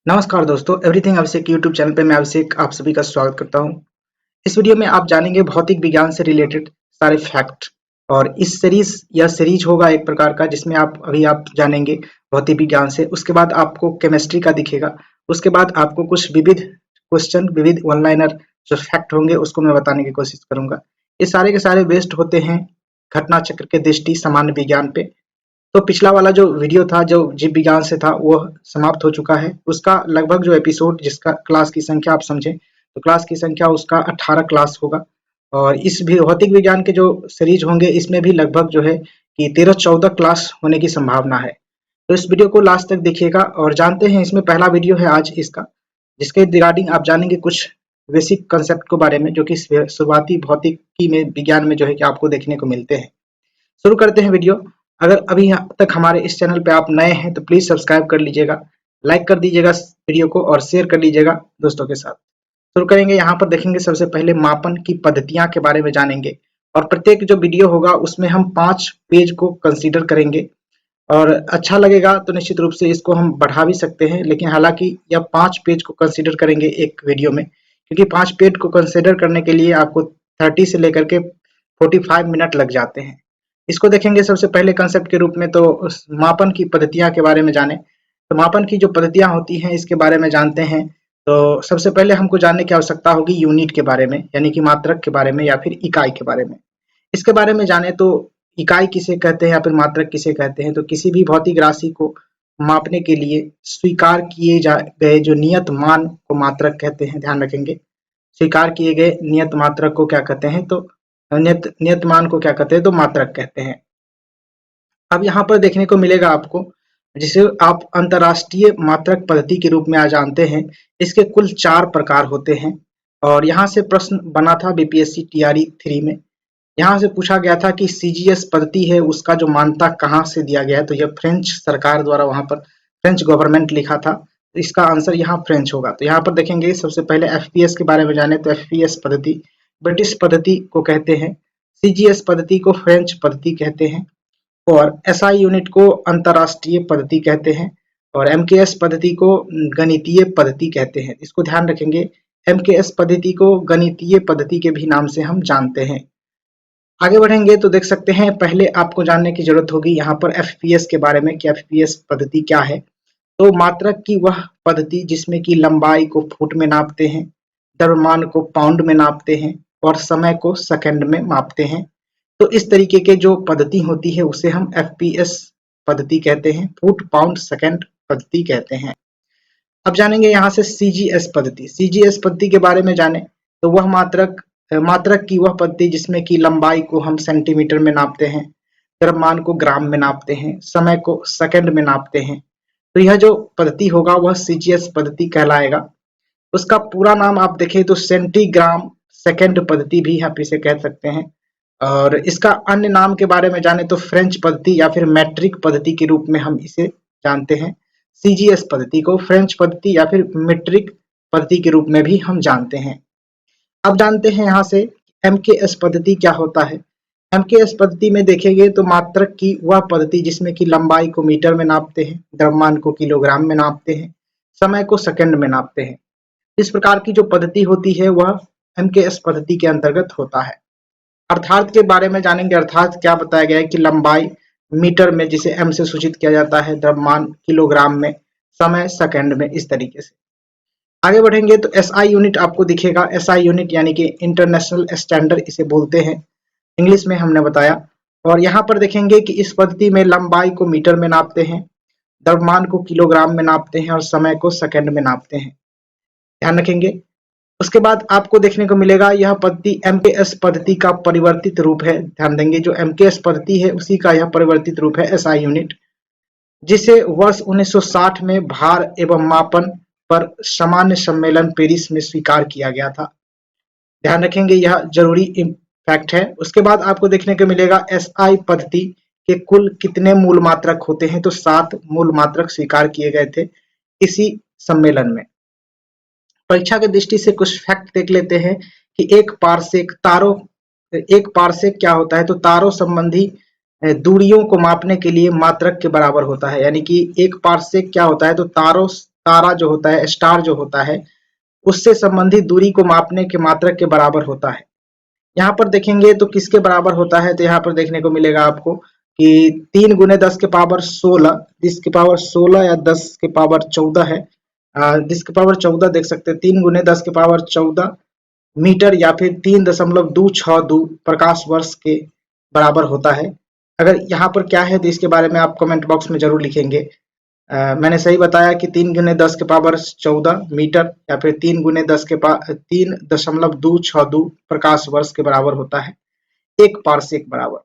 नमस्कार दोस्तों, एवरीथिंग अभिषेक YouTube channel पे मैं अभिषेक आप सभी का स्वागत करता हूँ। इस वीडियो में आप जानेंगे भौतिक विज्ञान से रिलेटेड सारे फैक्ट। और इस सीरीज होगा एक प्रकार का, जिसमें आप जानेंगे भौतिक विज्ञान से। उसके बाद आपको केमिस्ट्री का दिखेगा। उसके बाद आपको कुछ विविध वन लाइनर जो फैक्ट होंगे उसको मैं बताने की कोशिश करूंगा। ये सारे के सारे बेस्ड होते हैं घटना चक्र के दृष्टि सामान्य विज्ञान पे। तो पिछला वाला जो वीडियो था जो जीव विज्ञान से था वो समाप्त हो चुका है। उसका लगभग जो एपिसोड, जिसका क्लास की संख्या आप समझें तो क्लास की संख्या उसका 18 क्लास होगा। और इस भी भौतिक विज्ञान के जो सीरीज होंगे इसमें भी लगभग जो है कि 13-14 क्लास होने की संभावना है। तो इस वीडियो को लास्ट तक देखिएगा और जानते हैं, इसमें पहला वीडियो है आज इसका, जिसके रिगार्डिंग आप जानेंगे कुछ बेसिक कंसेप्ट के बारे में, जो कि शुरुआती भौतिकी में विज्ञान में जो है कि आपको देखने को मिलते हैं। शुरू करते हैं वीडियो। अगर अभी यहाँ तक हमारे इस चैनल पे आप नए हैं तो प्लीज सब्सक्राइब कर लीजिएगा, लाइक कर दीजिएगा वीडियो को और शेयर कर लीजिएगा दोस्तों के साथ। शुरू करेंगे। यहाँ पर देखेंगे सबसे पहले मापन की पद्धतियां के बारे में जानेंगे। और प्रत्येक जो वीडियो होगा उसमें हम 5 पेज को कंसीडर करेंगे। और अच्छा लगेगा तो निश्चित रूप से इसको हम बढ़ा भी सकते हैं, लेकिन हालांकि यह 5 पेज को कंसीडर करेंगे एक वीडियो में, क्योंकि 5 पेज को कंसीडर करने के लिए आपको 30 से लेकर के 45 मिनट लग जाते हैं। इसको देखेंगे सबसे पहले कंसेप्ट के रूप में। तो उस मापन की पद्धतियां के बारे में जाने, तो मापन की जो पद्धतियां होती हैं इसके बारे में जानते हैं। तो सबसे पहले हमको जानने की आवश्यकता होगी यूनिट के बारे में, यानी कि मात्रक के बारे में या फिर इकाई के बारे में। इसके बारे में जाने तो इकाई किसे कहते हैं या फिर मात्रक किसे कहते हैं। तो किसी भी भौतिक राशि को मापने के लिए स्वीकार किए गए जो नियत मान को मात्रक कहते हैं, ध्यान रखेंगे। स्वीकार किए गए नियत मात्रक को क्या कहते हैं, तो नियत मान को क्या कहते हैं, तो मात्रक कहते हैं। अब यहाँ पर देखने को मिलेगा आपको, जिसे आप अंतरराष्ट्रीय मात्रक पद्धति के रूप में आज जानते हैं। इसके कुल 4 प्रकार होते हैं। और यहाँ से प्रश्न बना था बीपीएससी टीआरई 3 में। यहाँ से पूछा गया था कि सीजीएस पद्धति है उसका जो मान्यता कहाँ से दिया गया है। तो यह फ्रेंच सरकार द्वारा, वहां पर फ्रेंच गवर्नमेंट लिखा था, तो इसका आंसर यहाँ फ्रेंच होगा। तो यहाँ पर देखेंगे सबसे पहले एफपीएस के बारे में जाने तो एफपीएस पद्धति ब्रिटिश पद्धति को कहते हैं, सीजीएस पद्धति को फ्रेंच पद्धति कहते हैं, और एसआई यूनिट को अंतरराष्ट्रीय पद्धति कहते हैं, और एमकेएस पद्धति को गणितीय पद्धति कहते हैं। इसको ध्यान रखेंगे, एमकेएस पद्धति को गणितीय पद्धति के भी नाम से हम जानते हैं। आगे बढ़ेंगे तो देख सकते हैं, पहले आपको जानने की जरूरत होगी यहाँ पर एफपीएस के बारे में कि एफपीएस पद्धति क्या है। तो मात्रक की वह पद्धति जिसमें कि लंबाई को फुट में नापते हैं, द्रव्यमान को पाउंड में नापते हैं और समय को सेकंड में मापते हैं। तो इस तरीके के जो पद्धति होती है उसे हम एफपीएस पद्धति कहते हैं, फुट पाउंड सेकंड पद्धति कहते हैं। अब जानेंगे यहाँ से सीजीएस पद्धति। सीजीएस पद्धति के बारे में जाने तो वह मात्रक की वह पद्धति जिसमें कि लंबाई को हम सेंटीमीटर में नापते हैं, द्रव्यमान को ग्राम में नापते हैं, समय को सेकंड में नापते हैं। तो यह जो पद्धति होगा वह सीजीएस पद्धति कहलाएगा। उसका पूरा नाम आप देखें तो सेंटीग्राम सेकंड पद्धति भी आप इसे कह सकते हैं। और इसका अन्य नाम के बारे में जाने तो फ्रेंच पद्धति या फिर मैट्रिक पद्धति के रूप में हम इसे जानते हैं। सीजीएस पद्धति को फ्रेंच पद्धति या फिर मीट्रिक पद्धति के रूप में भी हम जानते हैं। अब जानते हैं यहाँ से एमकेएस पद्धति क्या होता है। एमकेएस पद्धति में देखेंगे तो मात्रक की वह पद्धति जिसमें कि लंबाई को मीटर में नापते हैं, द्रव्यमान को किलोग्राम में नापते हैं, समय को सेकंड में नापते हैं। इस प्रकार की जो पद्धति होती है वह एमकेएस पद्धति के अंतर्गत होता है। अर्थात के बारे में जानेंगे। अर्थात क्या बताया गया है कि लंबाई मीटर में जिसे एम से सूचित किया जाता है, द्रव्यमान किलोग्राम में, समय सेकंड में, इस तरीके से। आगे बढ़ेंगे तो एसआई यूनिट आपको दिखेगा। एसआई यूनिट यानी कि इंटरनेशनल स्टैंडर्ड इसे बोलते हैं, इंग्लिश में हमने बताया। और यहाँ पर देखेंगे कि इस पद्धति में लंबाई को मीटर में नापते हैं, द्रव्यमान को किलोग्राम में नापते हैं और समय को सेकंड में नापते हैं, ध्यान रखेंगे। उसके बाद आपको देखने को मिलेगा यह पद्धति एमकेएस पद्धति का परिवर्तित रूप है, ध्यान देंगे। जो एमकेएस पद्धति है उसी का यह परिवर्तित रूप है एसआई यूनिट, जिसे वर्ष 1960 में भार एवं मापन पर सामान्य सम्मेलन पेरिस में स्वीकार किया गया था, ध्यान रखेंगे, यह जरूरी फैक्ट है। उसके बाद आपको देखने को मिलेगा एसआई पद्धति के कुल कितने मूल मात्रक होते हैं। तो 7 मूल मात्रक स्वीकार किए गए थे इसी सम्मेलन में। परीक्षा की दृष्टि से कुछ फैक्ट देख लेते हैं कि एक पारसेक क्या होता है। तो तारों संबंधी दूरियों को मापने के लिए मात्रक के बराबर होता है, यानी कि एक पारसेक क्या होता है, तो तारों तारा जो होता है, स्टार जो होता है, उससे संबंधित दूरी को मापने के मात्रक के बराबर होता है। यहाँ पर देखेंगे तो किसके बराबर होता है, तो यहाँ पर देखने को मिलेगा आपको कि 3 गुने 10 के पावर 16, 10 के पावर 16 या 10 के पावर 14 है। 10 के पावर 14 देख सकते हैं, 3 गुने 10 के पावर 14 मीटर या फिर 3.262 प्रकाश वर्ष के बराबर होता है। अगर यहाँ पर क्या है तो इसके बारे में आप कमेंट बॉक्स में जरूर लिखेंगे। मैंने सही बताया कि 3 गुने 10 के पावर 14 मीटर या फिर 3 गुने 10 के 3.262 प्रकाश वर्ष के बराबर होता है, 1 पारसेक बराबर।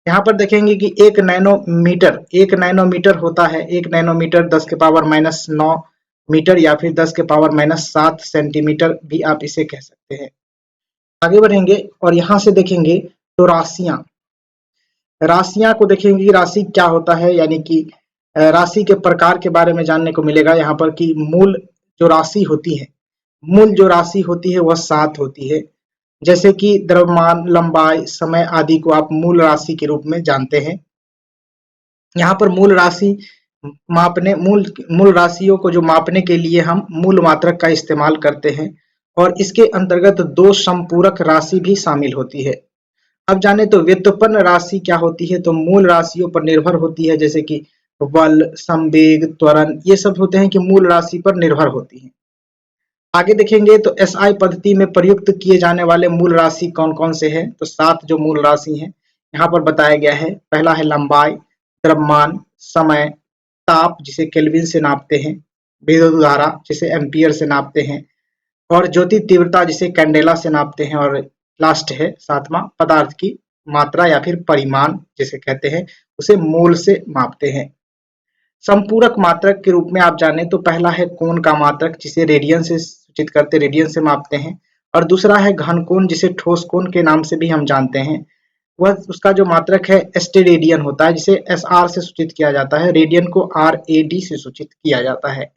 यहाँ पर देखेंगे कि 1 नैनोमीटर होता है, 1 नैनोमीटर 10 के पावर -9 मीटर या फिर 10 के पावर -7 सेंटीमीटर भी आप इसे कह सकते हैं। आगे बढ़ेंगे और यहाँ से देखेंगे तो राशियां को देखेंगे कि राशि क्या होता है, यानी कि राशि के प्रकार के बारे में जानने को मिलेगा यहाँ पर कि मूल जो राशि होती है, मूल जो राशि होती है वह 7 होती है। जैसे कि द्रव्यमान, लंबाई, समय आदि को आप मूल राशि के रूप में जानते हैं। यहाँ पर मूल राशि मापने मूल राशियों को जो मापने के लिए हम मूल मात्रक का इस्तेमाल करते हैं और इसके अंतर्गत 2 संपूरक राशि भी शामिल होती है। अब जाने तो व्युत्पन्न राशि क्या होती है, तो मूल राशियों पर निर्भर होती है, जैसे कि बल, संवेग, त्वरण, ये सब होते हैं कि मूल राशि पर निर्भर होती है। आगे देखेंगे तो एसआई पद्धति में प्रयुक्त किए जाने वाले मूल राशि कौन कौन से हैं, तो 7 जो मूल राशि हैं यहाँ पर बताया गया है। पहला है लंबाई, द्रव्यमान, समय, ताप जिसे केल्विन से नापते हैं, विद्युत धारा जिसे एम्पियर से नापते हैं, और ज्योति तीव्रता जिसे कैंडेला से नापते हैं, और लास्ट है 7वां पदार्थ की मात्रा या फिर परिमाण जिसे कहते हैं, उसे मोल से मापते हैं। संपूरक मात्रक के रूप में आप जाने तो पहला है कोण का मात्रक जिसे रेडियन से सूचित करते, रेडियन से मापते हैं, और दूसरा है घन कोण जिसे ठोस कोण के नाम से भी हम जानते हैं। वह उसका जो मात्रक है एस्टेरेडियन होता है जिसे एसआर से सूचित किया जाता है, रेडियन को आरएडी से सूचित किया जाता है।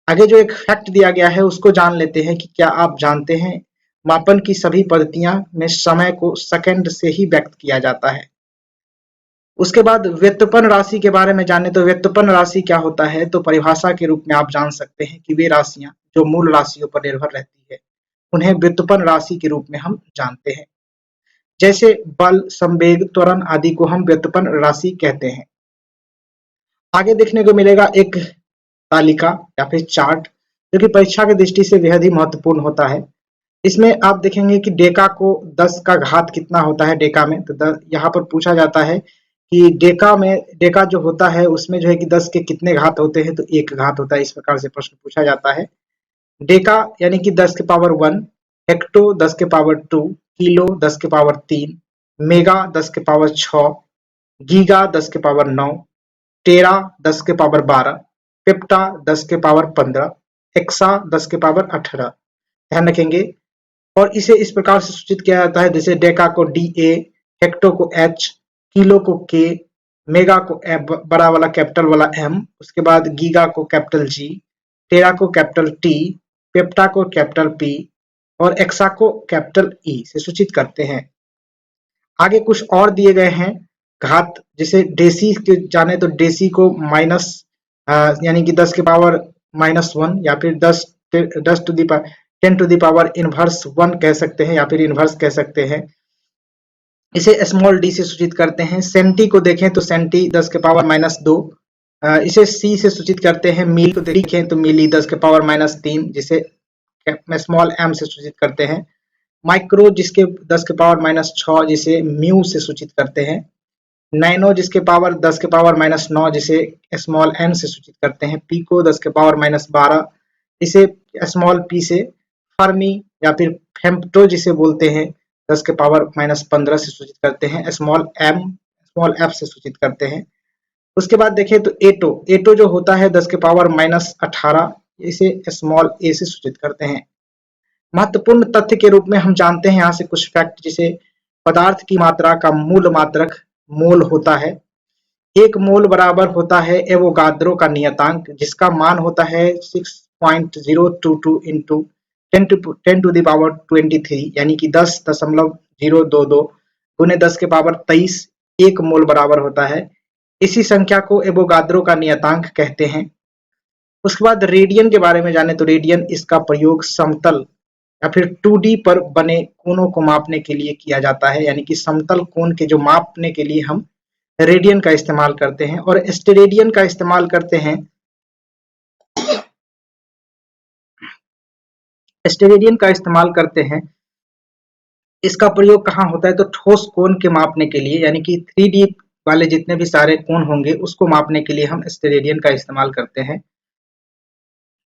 आगे जो एक फैक्ट दिया गया है उसको जान लेते हैं कि क्या आप जानते हैं मापन की सभी पद्धतियां में समय को सेकंड से ही व्यक्त किया जाता है। उसके बाद व्युत्पन्न राशि के बारे में जाने तो व्युत्पन्न राशि क्या होता है, तो परिभाषा के रूप में आप जान सकते हैं कि वे राशियां जो मूल राशियों पर निर्भर रहती है उन्हें व्युत्पन्न राशि के रूप में हम जानते हैं। जैसे बल, संवेग, त्वरण आदि को हम व्युत्पन्न राशि कहते हैं। आगे देखने को मिलेगा एक तालिका या फिर चार्ट जो कि परीक्षा की दृष्टि से बेहद ही महत्वपूर्ण होता है। इसमें आप देखेंगे कि डेका को 10 का घात कितना होता है डेका में, तो यहाँ पर पूछा जाता है कि डेका जो होता है उसमें जो है कि 10 के कितने घात होते हैं, तो 1 घात होता है। इस प्रकार से प्रश्न पूछा जाता है। डेका यानी कि 10 के पावर 1, हेक्टो 10 के पावर 2, किलो 10 के पावर 3, मेगा 10 के पावर 6, गीगा 10 के पावर 9, टेरा 10 के पावर 12, पेप्टा 10 के पावर 15, हेक्सा 10 के पावर 18। ध्यान रखेंगे। और इसे इस प्रकार से सूचित किया जाता है, जैसे डेका को DA, हेक्टो को H, किलो को K, मेगा को बड़ा वाला कैपिटल वाला M, उसके बाद गीगा को कैपिटल G, टेरा को कैपिटल T, पेप्टा को कैपिटल P और एक्सा को कैपिटल E से सूचित करते हैं। आगे कुछ और दिए गए हैं घात, जैसे डेसी के जाने तो डेसी को माइनस यानी कि 10 के पावर -1 या फिर 10 to the power 10 to the power inverse 1 कह सकते हैं या फिर इनवर्स कह सकते हैं। इसे स्मॉल डी से सूचित करते हैं। सेंटी को देखें तो सेंटी 10 के पावर -2, इसे सी से सूचित करते हैं। मिली को देखें तो मिली 10 के पावर -3 जिसे स्मॉल एम से सूचित करते हैं। माइक्रो जिसके 10 के पावर -6 जिसे म्यू से सूचित करते हैं। नैनो जिसके पावर 10 के पावर -9 जिसे स्मॉल एन से सूचित करते हैं। पिको 10 के पावर -12 इसे स्मॉल पी से। फर्मी या फिर फेम्टो जिसे बोलते हैं 10 के पावर -15 से सूचित करते हैं। स्मॉल एफ से सूचित करते हैं। उसके बाद देखें तो एटो जो होता है 10 के पावर -18 इसे स्मॉल ए से सूचित करते हैं। महत्वपूर्ण तथ्य के रूप में हम जानते हैं यहाँ से कुछ फैक्ट, जिसे पदार्थ की मात्रा का मूल मात्रक मोल होता है। 1 मोल बराबर होता है एवोगाद्रो का नियतांक जिसका मान होता है 6.022 इंटू 10 टू द पावर 23 यानी कि 10.022 गुने 10 के पावर 23 1 मोल बराबर होता है। इसी संख्या को एवोगाद्रो का नियतांक कहते हैं। उसके बाद रेडियन के बारे में जाने तो रेडियन इसका प्रयोग समतल या फिर 2D पर बने कोनों को मापने के लिए किया जाता है, यानी कि समतल कोण के जो मापने के लिए हम रेडियन का इस्तेमाल करते हैं। और स्टेरेडियन का इस्तेमाल करते हैं, स्टेरेडियन का इस्तेमाल करते हैं, इसका प्रयोग कहाँ होता है तो ठोस कोण के मापने के लिए, यानी कि 3D वाले जितने भी सारे कोण होंगे उसको मापने के लिए हम स्टेरेडियन का इस्तेमाल करते हैं।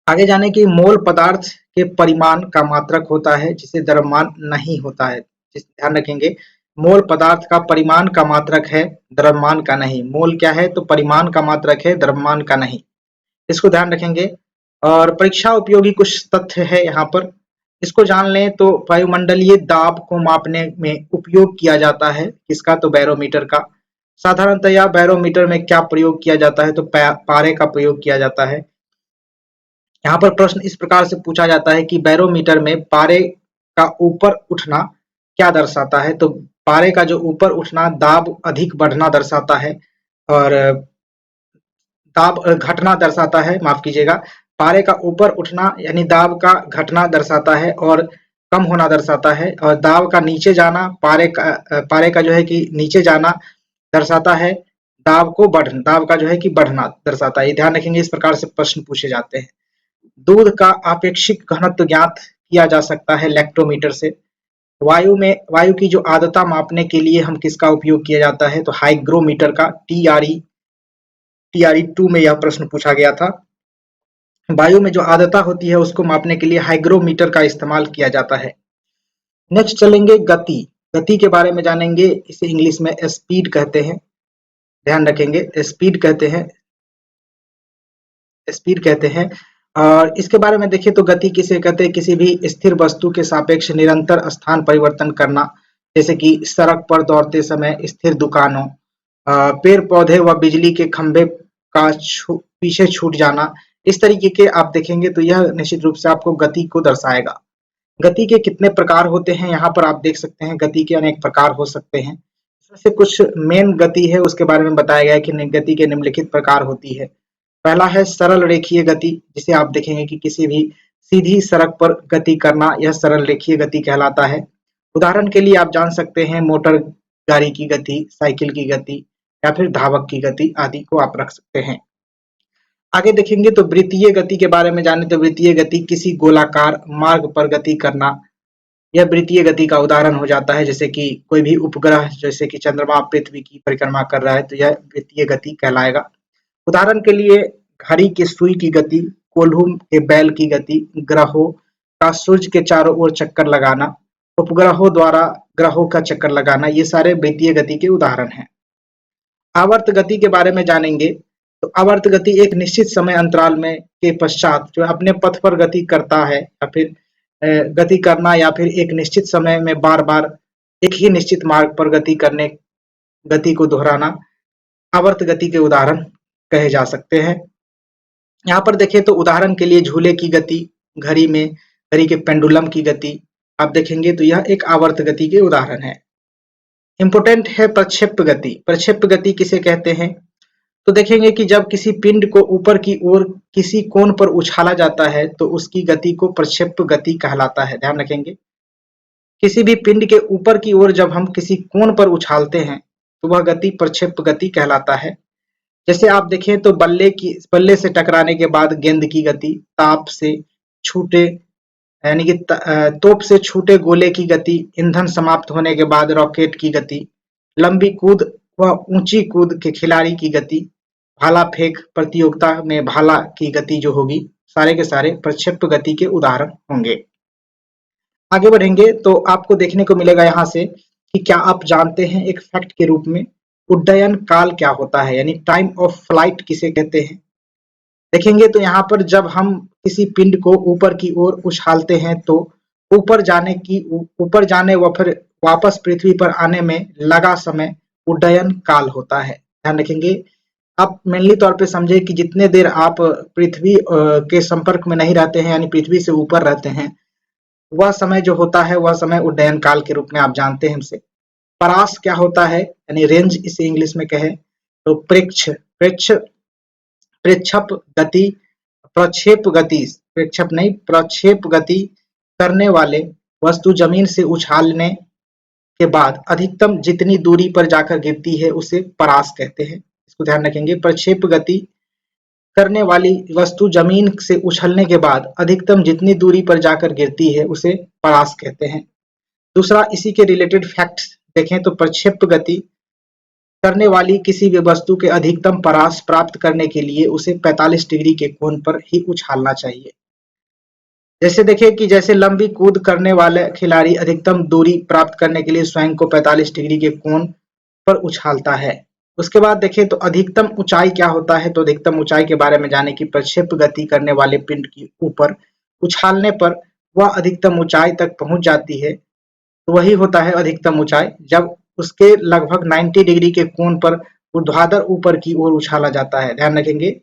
आगे जाने की मोल पदार्थ के परिमाण का मात्रक होता है जिसे द्रव्यमान नहीं होता है। ध्यान रखेंगे, मोल पदार्थ का परिमाण का मात्रक है, द्रव्यमान का नहीं। मोल क्या है तो परिमाण का मात्रक है, द्रव्यमान का नहीं, इसको ध्यान रखेंगे। और परीक्षा उपयोगी कुछ तथ्य है यहाँ पर, इसको जान लें तो वायुमंडलीय दाब को मापने में उपयोग किया जाता है किसका तो बैरोमीटर का। साधारणतया बैरोमीटर में क्या प्रयोग किया जाता है तो पारे का प्रयोग किया जाता है। यहाँ पर प्रश्न इस प्रकार से पूछा जाता है कि बैरोमीटर में पारे का ऊपर उठना क्या दर्शाता है, तो पारे का जो ऊपर उठना दाब अधिक बढ़ना दर्शाता है, और दाब घटना दर्शाता है, माफ कीजिएगा, पारे का ऊपर उठना यानी दाब का घटना दर्शाता है और कम होना दर्शाता है, और दाब का नीचे जाना पारे का जो है कि नीचे जाना दर्शाता है, दाब का जो है कि बढ़ना दर्शाता है। ये ध्यान रखेंगे, इस प्रकार से प्रश्न पूछे जाते हैं। दूध का आपेक्षिक घनत्व ज्ञात किया जा सकता है लैक्टोमीटर से। वायु की जो आर्द्रता मापने के लिए हम किसका उपयोग किया जाता है तो हाइग्रोमीटर का। टीआरई 2 में यह प्रश्न पूछा गया था। वायु में जो आर्द्रता होती है उसको मापने के लिए हाइग्रोमीटर का इस्तेमाल किया जाता है। नेक्स्ट चलेंगे गति। गति के बारे में जानेंगे, इसे इंग्लिश में स्पीड कहते हैं, ध्यान रखेंगे, स्पीड कहते हैं। और इसके बारे में देखिए तो गति किसे कहते हैं, किसी भी स्थिर वस्तु के सापेक्ष निरंतर स्थान परिवर्तन करना, जैसे कि सड़क पर दौड़ते समय, स्थिर दुकानों, पेड़ पौधे व बिजली के खंभे का पीछे छूट जाना, इस तरीके के आप देखेंगे तो यह निश्चित रूप से आपको गति को दर्शाएगा। गति के कितने प्रकार होते हैं यहाँ पर आप देख सकते हैं, गति के अनेक प्रकार हो सकते हैं। इसमें से कुछ मेन गति है उसके बारे में बताया गया है कि गति के निम्नलिखित प्रकार होती है। पहला है सरल रेखीय गति, जिसे आप देखेंगे कि किसी भी सीधी सड़क पर गति करना, यह सरल रेखीय गति कहलाता है। उदाहरण के लिए आप जान सकते हैं मोटर गाड़ी की गति, साइकिल की गति या फिर धावक की गति आदि को आप रख सकते हैं। आगे देखेंगे तो वृत्तीय गति के बारे में जाने तो वृत्तीय गति किसी गोलाकार मार्ग पर गति करना, यह वृत्तीय गति का उदाहरण हो जाता है। जैसे कि कोई भी उपग्रह जैसे कि चंद्रमा पृथ्वी की परिक्रमा कर रहा है तो यह वृत्तीय गति कहलाएगा। उदाहरण के लिए घड़ी की सुई की गति, कोल्हू के बैल की गति, ग्रहों का सूर्य के चारों ओर चक्कर लगाना, उपग्रहों द्वारा ग्रहों का चक्कर लगाना, ये सारे वृत्तीय गति के उदाहरण हैं। आवर्त गति के बारे में जानेंगे तो आवर्त गति एक निश्चित समय अंतराल में के पश्चात जो अपने पथ पर गति करता है या फिर गति करना, या फिर एक निश्चित समय में बार बार एक ही निश्चित मार्ग पर गति को दोहराना आवर्त गति के उदाहरण कहे जा सकते हैं। यहाँ पर देखें तो उदाहरण के लिए झूले की गति, घड़ी के पेंडुलम की गति आप देखेंगे तो यह एक आवर्त गति के उदाहरण है। इम्पोर्टेंट है प्रक्षेप्य गति। प्रक्षेप्य गति किसे कहते हैं तो देखेंगे कि जब किसी पिंड को ऊपर की ओर किसी कोण पर उछाला जाता है तो उसकी गति को प्रक्षेप्य गति कहलाता है। ध्यान रखेंगे, किसी भी पिंड के ऊपर की ओर जब हम किसी कोण पर उछालते हैं तो वह गति प्रक्षेप्य गति कहलाता है। जैसे आप देखें तो बल्ले से टकराने के बाद गेंद की गति, ताप से छूटे यानी कि तोप से छूटे गोले की गति, ईंधन समाप्त होने के बाद रॉकेट की गति, लंबी कूद व ऊंची कूद के खिलाड़ी की गति, भाला फेंक प्रतियोगिता में भाला की गति जो होगी, सारे के सारे प्रक्षेप्य गति के उदाहरण होंगे। आगे बढ़ेंगे तो आपको देखने को मिलेगा यहाँ से कि क्या आप जानते हैं एक फैक्ट के रूप में उड्डयन काल क्या होता है, यानी टाइम ऑफ फ्लाइट किसे कहते हैं। देखेंगे तो यहाँ पर जब हम किसी पिंड को ऊपर की ओर उछालते हैं तो ऊपर जाने व फिर वापस पृथ्वी पर आने में लगा समय उड्डयन काल होता है। ध्यान रखेंगे, आप मेनली तौर पे समझे कि जितने देर आप पृथ्वी के संपर्क में नहीं रहते हैं यानी पृथ्वी से ऊपर रहते हैं, वह समय जो होता है वह समय उड्डयन काल के रूप में आप जानते हैं हमसे। परास क्या होता है यानी रेंज इसे इंग्लिश में कहे तो प्रेक्षप गति, प्रक्षेप गति, प्रक्षेप नहीं, प्रक्षेप गति करने वाले वस्तु जमीन से उछालने के बाद अधिकतम जितनी दूरी पर जाकर गिरती है उसे परास कहते हैं। इसको ध्यान रखेंगे, प्रक्षेप गति करने वाली वस्तु जमीन से उछलने के बाद अधिकतम जितनी दूरी पर जाकर गिरती है उसे परास कहते हैं। दूसरा इसी के रिलेटेड फैक्ट्स देखें तो प्रक्षेप गति करने वाली किसी भी वस्तु के अधिकतम परास प्राप्त करने के लिए उसे 45 डिग्री के कोण पर ही उछालना चाहिए। जैसे देखिए कि जैसे लंबी कूद करने वाले खिलाड़ी अधिकतम दूरी प्राप्त करने के लिए स्वयं को 45 डिग्री के कोण पर उछालता है। उसके बाद देखें तो अधिकतम ऊंचाई क्या होता है, तो अधिकतम ऊंचाई के बारे में जाने की प्रक्षेप गति करने वाले पिंड की ऊपर उछालने पर वह अधिकतम ऊंचाई तक पहुंच जाती है, तो वही होता है अधिकतम ऊंचाई, जब उसके लगभग 90 डिग्री के कोण पर ऊर्ध्वाधर ऊपर की ओर उछाला जाता है। ध्यान रखेंगे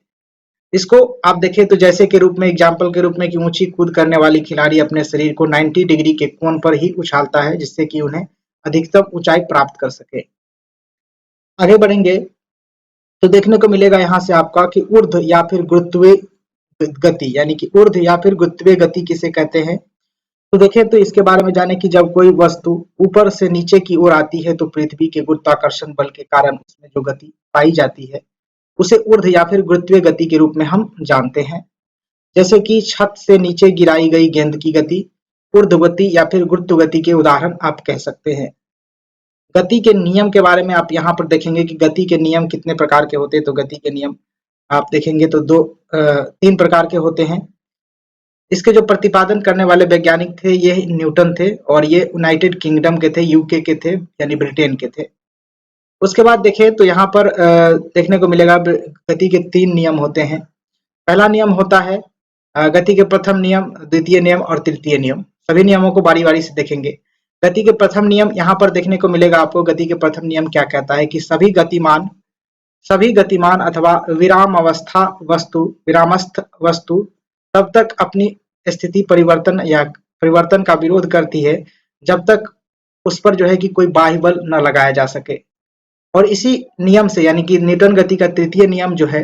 इसको। आप देखें तो जैसे के रूप में, एग्जाम्पल के रूप में कि ऊंची कूद करने वाली खिलाड़ी अपने शरीर को 90 डिग्री के कोण पर ही उछालता है जिससे कि उन्हें अधिकतम ऊंचाई प्राप्त कर सके। आगे बढ़ेंगे तो देखने को मिलेगा यहाँ से आपका कि ऊर्ध्व या फिर गुरुत्वीय गति, यानी कि ऊर्ध्व या फिर गुरुत्वीय गति किसे कहते हैं। तो देखें तो इसके बारे में जाने कि जब कोई वस्तु ऊपर से नीचे की ओर आती है तो पृथ्वी के गुरुत्वाकर्षण बल के कारण उसमें जो गति पाई जाती है उसे ऊर्ध्व या फिर गुरुत्वीय गति के रूप में हम जानते हैं। जैसे कि छत से नीचे गिराई गई गेंद की गति ऊर्ध्व गति या फिर गुरुत्व गति के उदाहरण आप कह सकते हैं। गति के नियम के बारे में आप यहाँ पर देखेंगे कि गति के नियम कितने प्रकार के होते हैं। तो गति के नियम आप देखेंगे तो तीन प्रकार के होते हैं। इसके जो प्रतिपादन करने वाले वैज्ञानिक थे ये न्यूटन थे और ये यूनाइटेड किंगडम के थे, यूके के थे, यानी ब्रिटेन के थे। उसके बाद देखें तो यहाँ पर देखने को मिलेगा गति के 3 नियम होते हैं। पहला नियम होता है गति के प्रथम नियम, द्वितीय नियम और तृतीय नियम। सभी नियमों को बारी बारी से देखेंगे। गति के प्रथम नियम यहाँ पर देखने को मिलेगा आपको। गति के प्रथम नियम क्या कहता है कि सभी गतिमान अथवा विरामस्थ वस्तु तब तक अपनी स्थिति परिवर्तन का विरोध करती है जब तक उस पर जो है कि कोई बाह्य बल न लगाया जा सके। और इसी नियम से, यानी कि न्यूटन गति का तृतीय नियम जो है,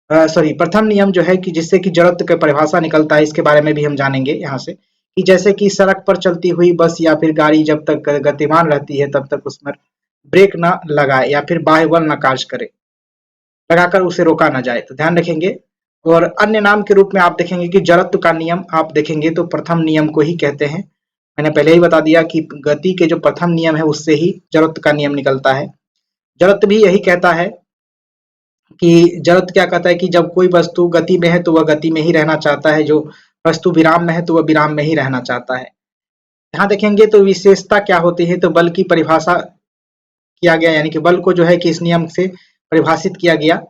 प्रथम नियम जो है कि जिससे कि जड़त्व की परिभाषा निकलता है, इसके बारे में भी हम जानेंगे यहाँ से कि जैसे कि सड़क पर चलती हुई बस या फिर गाड़ी जब तक गतिमान रहती है तब तक उसमें ब्रेक न लगाए या फिर बाह्य बल न कार्य करे, लगाकर उसे रोका न जाए। तो ध्यान रखेंगे। और अन्य नाम के रूप में आप देखेंगे कि जड़त्व का नियम आप देखेंगे तो प्रथम नियम को ही कहते हैं। मैंने पहले ही बता दिया कि गति के जो प्रथम नियम है उससे ही जड़त्व का नियम निकलता है। जड़त्व भी यही कहता है कि जड़त्व क्या कहता है कि जब कोई वस्तु गति में है तो वह गति में ही रहना चाहता है, जो वस्तु विराम में है तो वह विराम में ही रहना चाहता है। यहाँ देखेंगे तो विशेषता क्या होती है, तो बल की परिभाषा किया गया, यानी कि बल को जो है कि इस नियम से परिभाषित किया गया।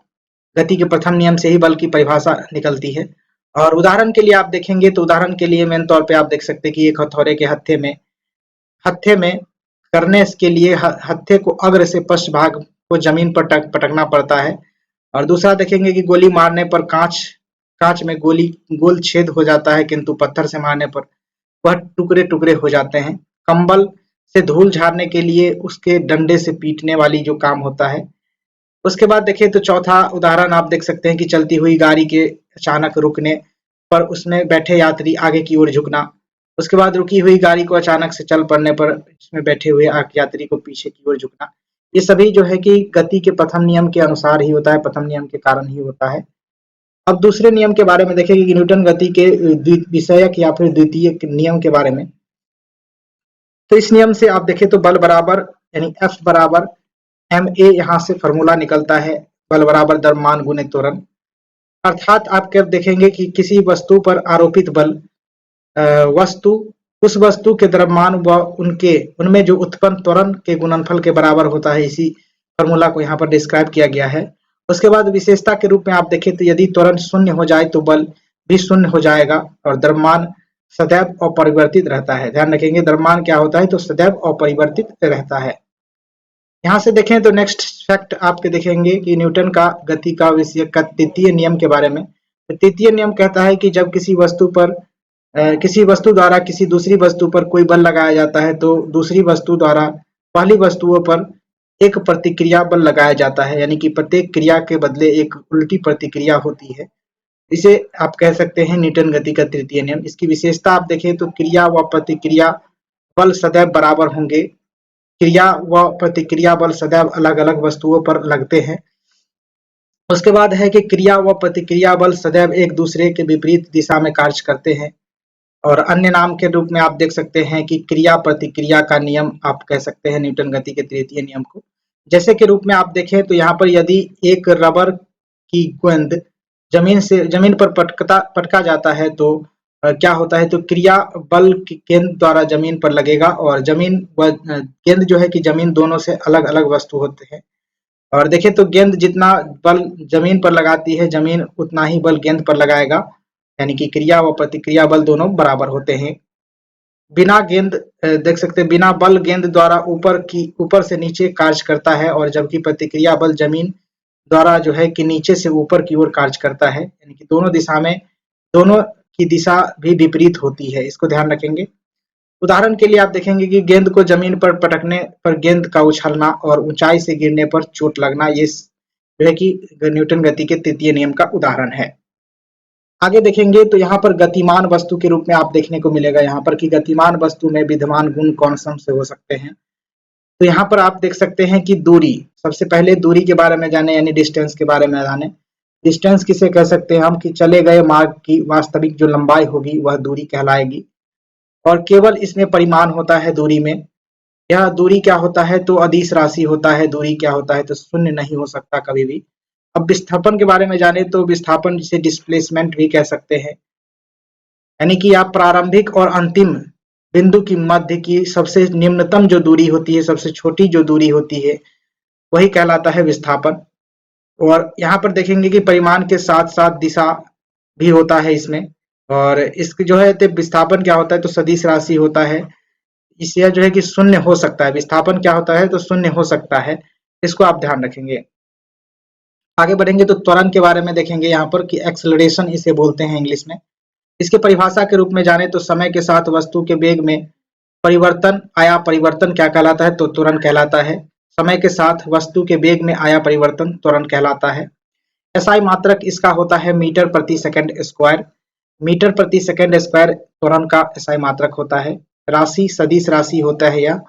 गति के प्रथम नियम से ही बल की परिभाषा निकलती है। और उदाहरण के लिए आप देखेंगे तो उदाहरण के लिए मेन तौर पे आप देख सकते हैं कि एक हथौड़े के हत्थे में करने के लिए हत्थे को अग्र से पश्च भाग को जमीन पर पटकना पड़ता है। और दूसरा देखेंगे कि गोली मारने पर कांच में गोल छेद हो जाता है, किंतु पत्थर से मारने पर वह टुकड़े टुकड़े हो जाते हैं। कंबल से धूल झाड़ने के लिए उसके डंडे से पीटने वाली जो काम होता है। उसके बाद देखें तो चौथा उदाहरण आप देख सकते हैं कि चलती हुई गाड़ी के अचानक रुकने पर उसमें बैठे यात्री आगे की ओर झुकना। उसके बाद रुकी हुई गाड़ी को अचानक से चल पड़ने पर इसमें बैठे हुए यात्री को पीछे की ओर झुकना। ये सभी जो है कि गति के प्रथम नियम के अनुसार ही होता है, प्रथम नियम के कारण ही होता है। अब दूसरे नियम के बारे में देखेंगे कि न्यूटन गति के विषयक या फिर द्वितीय नियम के बारे में। तो इस नियम से आप देखें तो बल बराबर, यानी F बराबर ma, यहाँ से फॉर्मूला निकलता है बल बराबर द्रव्यमान गुने त्वरण। अर्थात आप क्या देखेंगे कि किसी वस्तु पर आरोपित बल उस वस्तु के द्रव्यमान व उनमें जो उत्पन्न त्वरण के गुणनफल के बराबर होता है। इसी फॉर्मूला को यहाँ पर डिस्क्राइब किया गया है। उसके बाद विशेषता के रूप में आप देखें तो यदि त्वरण शून्य हो जाए तो बल भी शून्य हो जाएगा और द्रव्यमान सदैव अपरिवर्तित रहता है। ध्यान रखेंगे द्रव्यमान क्या होता है, तो सदैव अपरिवर्तित रहता है। यहाँ से देखें तो नेक्स्ट फैक्ट आपके देखेंगे कि न्यूटन का गति का विषय का तृतीय नियम के बारे में। तृतीय नियम कहता है कि जब किसी वस्तु द्वारा किसी दूसरी वस्तु पर कोई बल लगाया जाता है तो दूसरी वस्तु द्वारा पहली वस्तुओं पर एक प्रतिक्रिया बल लगाया जाता है, यानी कि प्रत्येक क्रिया के बदले एक उल्टी प्रतिक्रिया होती है। इसे आप कह सकते हैं न्यूटन गति का तृतीय नियम। इसकी विशेषता आप देखें तो क्रिया व प्रतिक्रिया बल सदैव बराबर होंगे। क्रिया व प्रतिक्रिया बल सदैव अलग-अलग वस्तुओं पर लगते हैं। उसके बाद है कि क्रिया व प्रतिक्रिया बल सदैव एक दूसरे के विपरीत दिशा में कार्य करते हैं। और अन्य नाम के रूप में आप देख सकते हैं कि क्रिया प्रतिक्रिया का नियम आप कह सकते हैं न्यूटन गति के तृतीय नियम को। जैसे के रूप में आप देखें तो यहाँ पर यदि एक रबर की गेंद जमीन पर पटका जाता है तो क्या होता है, तो क्रिया बल गेंद द्वारा जमीन पर लगेगा और जमीन व गेंद जो है कि जमीन दोनों से अलग अलग वस्तु होते हैं। और देखें तो गेंद जितना बल जमीन पर लगाती है, जमीन उतना ही बल गेंद पर लगाएगा, यानी कि क्रिया व प्रतिक्रिया बल दोनों बराबर होते हैं। बिना गेंद देख सकते हैं बिना बल गेंद द्वारा ऊपर से नीचे कार्य करता है, और जबकि प्रतिक्रिया बल जमीन द्वारा जो है कि नीचे से ऊपर की ओर कार्य करता है, यानी कि दोनों की दिशा भी विपरीत होती है। इसको ध्यान रखेंगे। उदाहरण के लिए आप देखेंगे कि गेंद को जमीन पर पटकने पर गेंद का उछलना और ऊंचाई से गिरने पर चोट लगना, ये जो है कि न्यूटन गति के तृतीय नियम का उदाहरण है। आगे देखेंगे तो यहाँ पर गतिमान वस्तु के रूप में आप देखने को मिलेगा यहाँ पर कि गतिमान वस्तु में विद्यमान गुण कौन कौन से हो सकते हैं। तो यहाँ पर आप देख सकते हैं कि दूरी, सबसे पहले दूरी के बारे में जाने, यानी डिस्टेंस के बारे में जाने। डिस्टेंस किसे कह सकते हैं हम, कि चले गए मार्ग की वास्तविक जो लंबाई होगी वह दूरी कहलाएगी। और केवल इसमें परिमाण होता है दूरी में। यह दूरी क्या होता है, तो अदिश राशि होता है। दूरी क्या होता है, तो शून्य नहीं हो सकता कभी भी। अब विस्थापन के बारे में जाने तो विस्थापन जिसे डिस्प्लेसमेंट भी कह सकते हैं, यानी कि आप प्रारंभिक और अंतिम बिंदु की मध्य की सबसे निम्नतम जो दूरी होती है, सबसे छोटी जो दूरी होती है, वही कहलाता है विस्थापन। और यहाँ पर देखेंगे कि परिमाण के साथ साथ दिशा भी होता है इसमें। और इसकी जो है तो विस्थापन क्या होता है, तो सदिश राशि होता है। इससे जो है कि शून्य हो सकता है। विस्थापन क्या होता है, तो शून्य हो सकता है। इसको आप ध्यान रखेंगे। आगे बढ़ेंगे तो त्वरण के बारे में देखेंगे यहाँ पर कि एक्सेलरेशन इसे बोलते हैं इंग्लिश में। इसके परिभाषा के रूप में जाने तो समय के साथ वस्तु के वेग में परिवर्तन आया परिवर्तन क्या कहलाता है, तो त्वरण कहलाता है। समय के साथ वस्तु के वेग में आया परिवर्तन त्वरण कहलाता है। एसआई मात्रक इसका होता है मीटर प्रति सेकंड स्क्वायर। मीटर प्रति सेकंड स्क्वायर त्वरण का एसआई मात्रक होता है। राशि सदिश राशि होता है यह।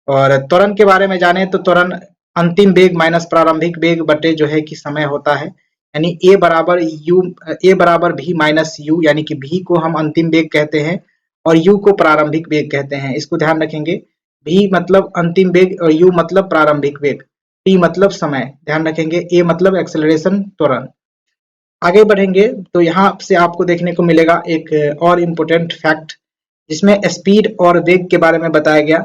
और त्वरण के बारे में जाने तो त्वरण अंतिम वेग माइनस प्रारंभिक वेग बटे जो है कि समय होता है, यानी ए बराबर भी माइनस यू, यानी कि भी को हम अंतिम वेग कहते हैं और यू को प्रारंभिक वेग कहते हैं। इसको ध्यान रखेंगे। भी मतलब अंतिम वेग और यू मतलब प्रारंभिक वेग, टी मतलब समय, ध्यान रखेंगे। ए मतलब एक्सेलरेशन त्वरण। आगे बढ़ेंगे तो यहाँ से आपको देखने को मिलेगा एक और इम्पोर्टेंट फैक्ट, जिसमें स्पीड और वेग के बारे में बताया गया।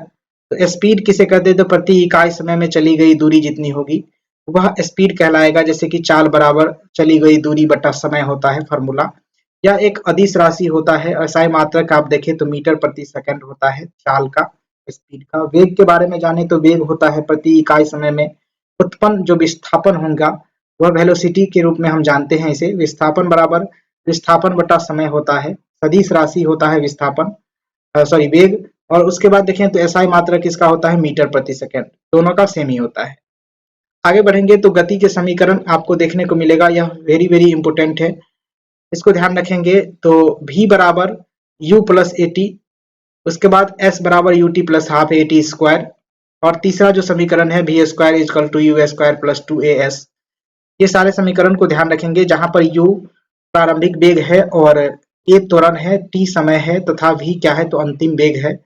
तो स्पीड किसे कहते हैं, तो प्रति इकाई समय में चली गई दूरी जितनी होगी वह स्पीड कहलाएगा। जैसे कि चाल बराबर चली गई दूरी बटा समय होता है फॉर्मूला। यह एक अदिश राशि होता है। एसआई मात्रक आप देखें तो मीटर प्रति सेकंड होता है चाल का, स्पीड का। वेग के बारे में जाने तो वेग होता है प्रति इकाई समय में उत्पन्न जो विस्थापन होगा वह वेलोसिटी के रूप में हम जानते हैं इसे। विस्थापन बराबर विस्थापन बटा समय होता है। सदिश राशि होता है विस्थापन वेग। और उसके बाद देखें तो एसआई मात्रक किसका होता है, मीटर प्रति सेकंड। दोनों का सेम ही होता है। आगे बढ़ेंगे तो गति के समीकरण आपको देखने को मिलेगा। यह वेरी वेरी इंपोर्टेंट है, इसको ध्यान रखेंगे। तो v बराबर u प्लस ए टी, उसके बाद s बराबर u t plus half a t square, और तीसरा जो समीकरण है v square equal to u square plus 2as। ये सारे समीकरण को ध्यान रखेंगे, जहां पर u प्रारंभिक वेग है और a त्वरण है, t समय है तथा v क्या है, तो अंतिम वेग है।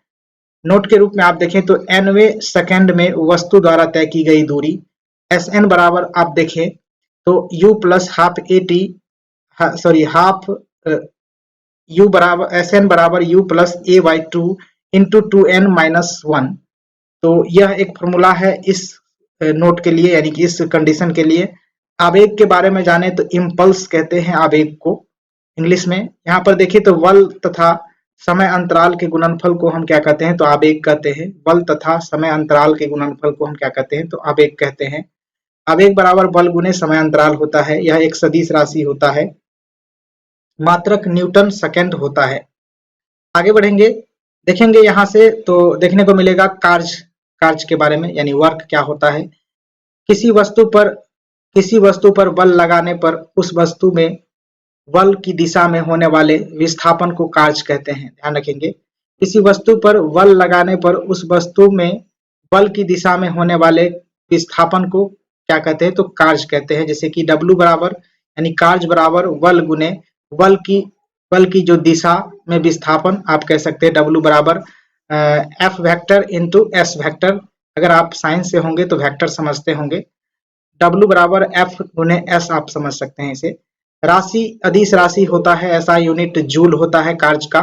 नोट के रूप में आप देखें तो nवें सेकंड में वस्तु द्वारा तय की गई दूरी Sn बराबर आप देखें तो u plus half a T half u बराबर Sn बराबर u plus A by two into 2n minus 1। तो यह एक फॉर्मूला है इस नोट के लिए, यानी कि इस कंडीशन के लिए। आवेग के बारे में जाने तो इम्पल्स कहते हैं आवेग को इंग्लिश में। यहाँ पर देखिए तो बल तथा समय अंतराल के गुणनफल को हम क्या कहते हैं, तो आवेग कहते हैं। बल तथा समय अंतराल के गुणनफल को हम क्या कहते हैं, तो आवेग कहते हैं। आवेग बराबर बल गुने समय अंतराल होता है। यह एक सदिश राशि होता है। मात्रक न्यूटन सेकंड होता है। आगे बढ़ेंगे, देखेंगे यहाँ से तो देखने को मिलेगा कार्य के बारे में, यानी वर्क क्या होता है। किसी वस्तु पर बल लगाने पर उस वस्तु में बल की दिशा में होने वाले विस्थापन को कार्ज कहते हैं। ध्यान रखेंगे, किसी वस्तु पर बल लगाने पर उस वस्तु में बल की दिशा में होने वाले विस्थापन को क्या कहते हैं, तो कार्ज कहते हैं। जैसे कि W बराबर यानी कार्ज बराबर बल गुने बल की जो दिशा में विस्थापन, आप कह सकते हैं W बराबर F vector into S vector. अगर आप साइंस से होंगे तो वेक्टर समझते होंगे। W बराबर F गुने S आप समझ सकते हैं इसे। राशि अदिश राशि होता है, ऐसा यूनिट जूल होता है कार्ज का।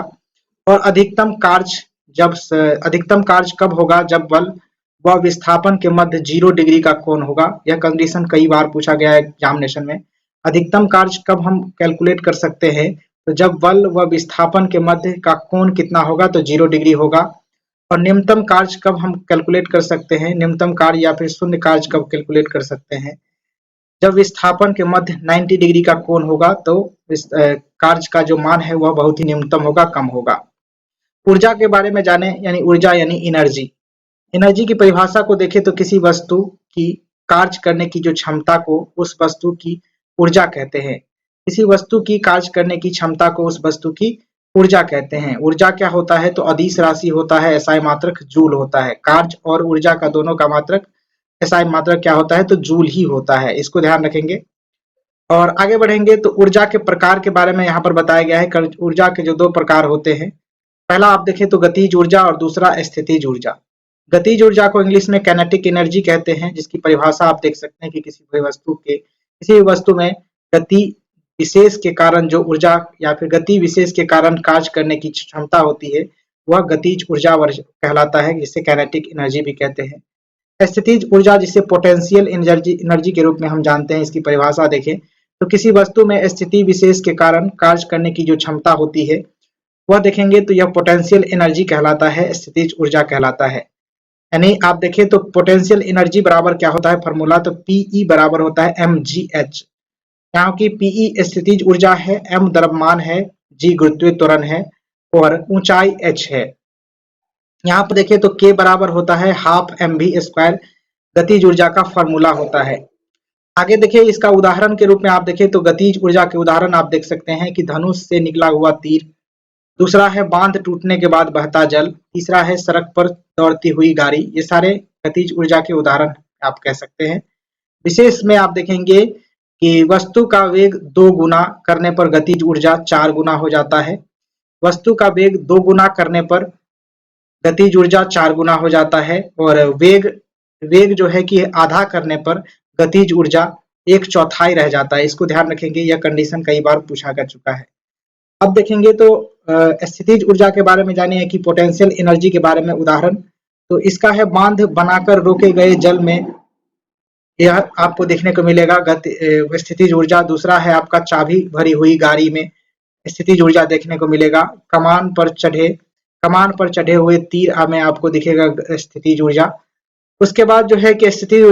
और अधिकतम कार्ज कब होगा, जब बल व विस्थापन के मध्य 0 डिग्री का कोण होगा। यह कंडीशन कई बार पूछा गया है एग्जामिनेशन में। अधिकतम कार्ज कब हम कैलकुलेट कर सकते हैं, तो जब बल व विस्थापन के मध्य का कोण कितना होगा, तो 0 डिग्री होगा। और निम्नतम कार्य कब हम कैलकुलेट कर सकते हैं, निम्नतम कार्य या फिर शून्य कार्य कब कैलकुलेट कर सकते हैं, जब विस्थापन के मध्य 90 डिग्री का कोण होगा, तो कार्य का जो मान है वह बहुत ही न्यूनतम होगा, कम होगा। ऊर्जा के बारे में जाने, यानी ऊर्जा यानी एनर्जी। एनर्जी की परिभाषा को देखें तो किसी वस्तु की कार्य करने की जो क्षमता को उस वस्तु की ऊर्जा कहते हैं। किसी वस्तु की कार्य करने की क्षमता को उस वस्तु की ऊर्जा कहते हैं। ऊर्जा क्या होता है, तो अदिश राशि होता है, एसआई मात्रक जूल होता है। कार्य और ऊर्जा का दोनों का मात्रक एसआई मात्रक क्या होता है, तो जूल ही होता है। इसको ध्यान रखेंगे। और आगे बढ़ेंगे तो ऊर्जा के प्रकार के बारे में यहाँ पर बताया गया है। ऊर्जा के जो 2 प्रकार होते हैं, पहला आप देखें तो गतिज ऊर्जा और दूसरा स्थितिज ऊर्जा। गतिज ऊर्जा को इंग्लिश में काइनेटिक एनर्जी कहते हैं, जिसकी परिभाषा आप देख सकते हैं कि किसी भी वस्तु में गति विशेष के कारण जो ऊर्जा या फिर गति विशेष के कारण कार्य करने की क्षमता होती है, वह गतिज ऊर्जा कहलाता है, जिसे काइनेटिक एनर्जी भी कहते हैं। स्थितिज ऊर्जा, जिसे पोटेंशियल एनर्जी के रूप में हम जानते हैं, इसकी परिभाषा देखें तो किसी वस्तु में स्थिति विशेष के कारण कार्य करने की जो क्षमता होती है वह देखेंगे तो यह पोटेंशियल एनर्जी कहलाता है, स्थितिज ऊर्जा कहलाता है। यानी आप देखें तो पोटेंशियल एनर्जी बराबर क्या होता है फॉर्मूला, तो Pe बराबर होता है mgh। यहाँ की Pe स्थितिज ऊर्जा है, m द्रव्यमान है, g गुरुत्वीय त्वरण है और ऊंचाई h है। यहाँ पर देखिए तो K बराबर होता है हाफ mv², गतिज ऊर्जा का फॉर्मूला होता है। आगे देखिए इसका उदाहरण के रूप में आप देखें तो गतिज ऊर्जा के उदाहरण आप देख सकते हैं कि धनुष से निकला हुआ तीर, दूसरा है बांध टूटने के बाद बहता जल, तीसरा है सड़क पर दौड़ती हुई गाड़ी। ये सारे गतिज ऊर्जा के उदाहरण आप कह सकते हैं। विशेष में आप देखेंगे कि वस्तु का वेग 2 गुना करने पर गतिज ऊर्जा 4 गुना हो जाता है। वस्तु का वेग 2 गुना करने पर गतिज ऊर्जा 4 गुना हो जाता है और वेग जो है कि आधा करने पर गतिज ऊर्जा 1/4 रह जाता है। इसको ध्यान रखेंगे, यह कंडीशन कई बार पूछा जा चुका है। अब देखेंगे तो स्थितिज ऊर्जा के बारे में जानिए कि पोटेंशियल एनर्जी के बारे में उदाहरण, तो इसका है बांध बनाकर रोके गए जल में, यह आपको देखने को मिलेगा स्थितिज ऊर्जा। दूसरा है आपका चाबी भरी हुई गाड़ी में स्थितिज ऊर्जा देखने को मिलेगा। कमान पर चढ़े हुए तीर में आपको दिखेगा स्थितिज ऊर्जा। उसके बाद जो है कि स्थितिज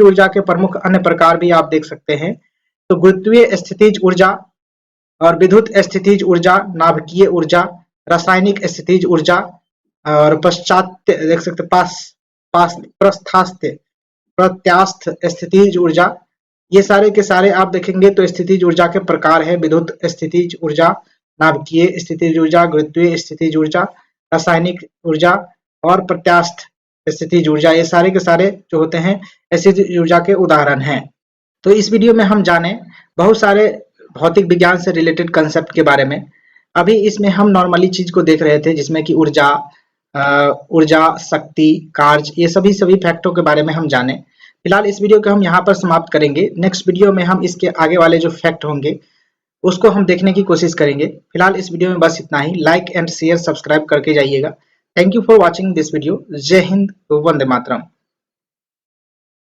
ऊर्जा के प्रमुख अन्य प्रकार भी आप देख सकते हैं। तो गुरुत्वीय स्थितिज ऊर्जा और विद्युत स्थितिज ऊर्जा, नाभिकीय ऊर्जा, रासायनिक स्थितिज ऊर्जा और पश्चात्य देख सकते प्रत्यास्थ स्थितिज ऊर्जा। ये सारे के सारे आप देखेंगे तो स्थितिज ऊर्जा के प्रकार है। विद्युत स्थितिज ऊर्जा, नाभिकीय स्थितिज ऊर्जा, गुरुत्वीय स्थितिज ऊर्जा, रासायनिक ऊर्जा और प्रत्यास्थ स्थितिज ऊर्जा। ये सारे के सारे जो होते हैं स्थितिज ऊर्जा के उदाहरण हैं। तो इस वीडियो में हम जाने बहुत सारे भौतिक विज्ञान से रिलेटेड कंसेप्ट के बारे में। अभी इसमें हम नॉर्मली चीज को देख रहे थे, जिसमें कि ऊर्जा, शक्ति, कार्य, ये सभी फैक्टों के बारे में हम जाने। फिलहाल इस वीडियो को हम यहाँ पर समाप्त करेंगे। नेक्स्ट वीडियो में हम इसके आगे वाले जो फैक्ट होंगे उसको हम देखने की कोशिश करेंगे। फिलहाल इस वीडियो में बस इतना ही। लाइक एंड शेयर सब्सक्राइब करके जाइएगा। Thank you for watching this video. जय हिंद, वंदे मातरम।